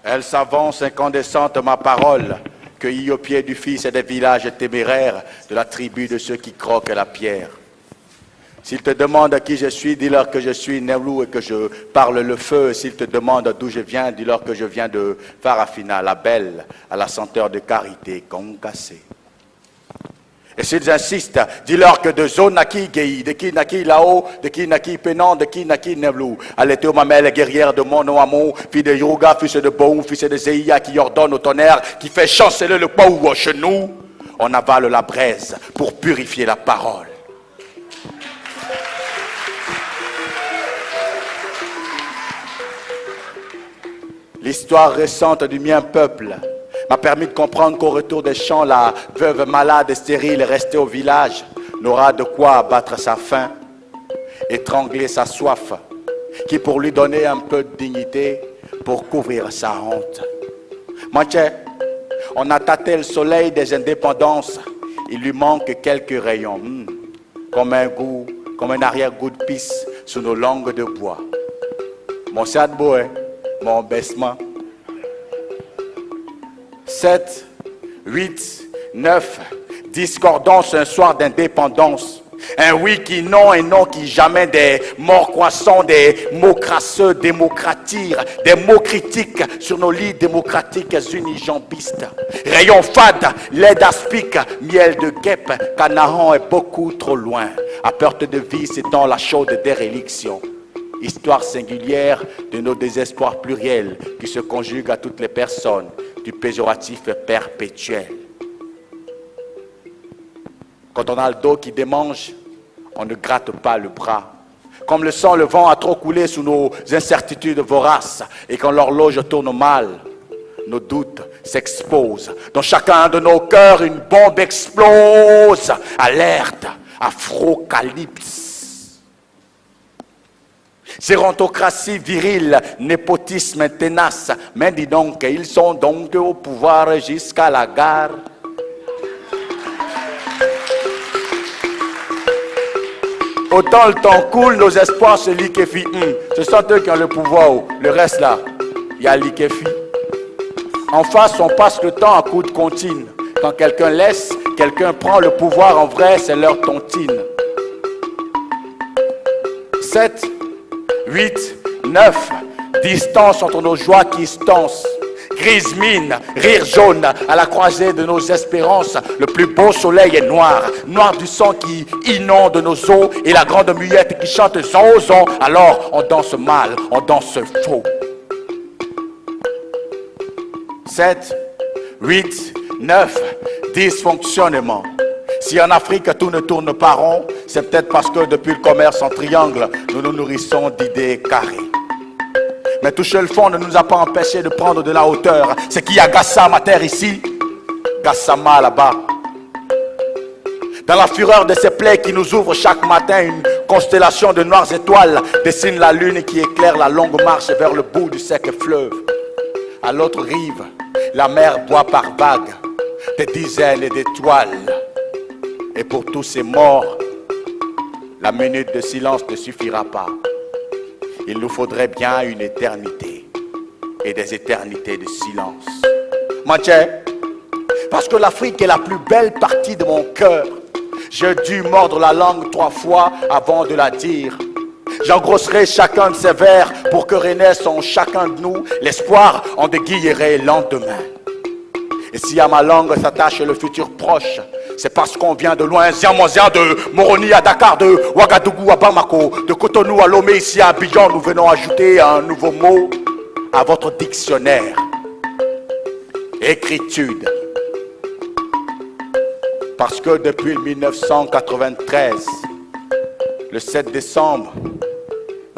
Elle s'avance incandescente, ma parole, cueillie au pied du fils et des villages téméraires de la tribu de ceux qui croquent la pierre. S'ils te demandent qui je suis, dis-leur que je suis Nemlou et que je parle le feu. S'ils te demandent d'où je viens, dis-leur que je viens de Farafina, la belle, à la senteur de karité, concassé. Et s'ils insistent, dis-leur que de zone naki gei, de qui naki là-haut, de qui naki pénant, de qui naki Nemlou. Allaitée aux mamelles guerrière de mon amour, fille de Yoga, fils de Boum, fils de Zeïa, qui ordonne au tonnerre, qui fait chanceler le poids au genou. On avale la braise pour purifier la parole. L'histoire récente du mien peuple m'a permis de comprendre qu'au retour des champs, la veuve malade et stérile restée au village n'aura de quoi abattre sa faim, étrangler sa soif, qui pour lui donner un peu de dignité, pour couvrir sa honte. Manché, on a tâté le soleil des indépendances, il lui manque quelques rayons, comme un goût, comme un arrière-goût de pisse sous nos langues de bois. Mon sadboé, mon baissement. 7, 8, 9, discordance un soir d'indépendance. Un oui qui non et non qui jamais, des morts croissants, des mots crasseux, démocratir, des mots critiques sur nos lits démocratiques unijambistes. Rayon fade, lait d'aspic, miel de guêpe, Canaan est beaucoup trop loin. À perte de vie, s'étend la chaude déréliction. Histoire singulière de nos désespoirs pluriels qui se conjuguent à toutes les personnes du péjoratif perpétuel. Quand on a le dos qui démange, on ne gratte pas le bras. Comme le sang, le vent a trop coulé sous nos incertitudes voraces et quand l'horloge tourne mal, nos doutes s'exposent. Dans chacun de nos cœurs, une bombe explose. Alerte, afrocalypse. Gérontocratie virile, népotisme tenace. Mais dis donc, ils sont donc au pouvoir jusqu'à la gare. Autant le temps coule, nos espoirs se liquéfient. Ce sont eux qui ont le pouvoir. Le reste là, il y a liquéfie. En face, on passe le temps à coups de comptine. Quand quelqu'un laisse, quelqu'un prend le pouvoir. En vrai, c'est leur tontine. 7, 8, 9, distance entre nos joies qui se tensent. Grise mine, rire jaune, à la croisée de nos espérances. Le plus beau soleil est noir, noir du sang qui inonde nos os et la grande muette qui chante son son. Alors on danse mal, on danse faux. 7, 8, 9, dysfonctionnement. Si en Afrique tout ne tourne pas rond, c'est peut-être parce que depuis le commerce en triangle, nous nous nourrissons d'idées carrées. Mais toucher le fond ne nous a pas empêché de prendre de la hauteur. C'est qu'il y a Gassama terre ici, Gassama là-bas. Dans la fureur de ces plaies qui nous ouvrent chaque matin, une constellation de noires étoiles dessine la lune qui éclaire la longue marche vers le bout du sec fleuve. À l'autre rive, la mer boit par vagues des dizaines d'étoiles. Et pour tous ces morts, la minute de silence ne suffira pas. Il nous faudrait bien une éternité et des éternités de silence. Manché, parce que l'Afrique est la plus belle partie de mon cœur. J'ai dû mordre la langue 3 fois avant de la dire. J'engrosserai chacun de ces vers pour que renaisse en chacun de nous l'espoir en déguillerait le lendemain. Et si à ma langue s'attache le futur proche, c'est parce qu'on vient de loin, Ziamozia, de Moroni à Dakar, de Ouagadougou à Bamako, de Cotonou à Lomé, ici à Abidjan, nous venons ajouter un nouveau mot à votre dictionnaire. Écritude. Parce que depuis 1993, le 7 décembre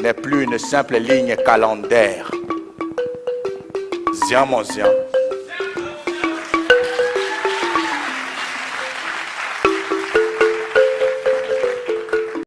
n'est plus une simple ligne calendaire. Ziamozia.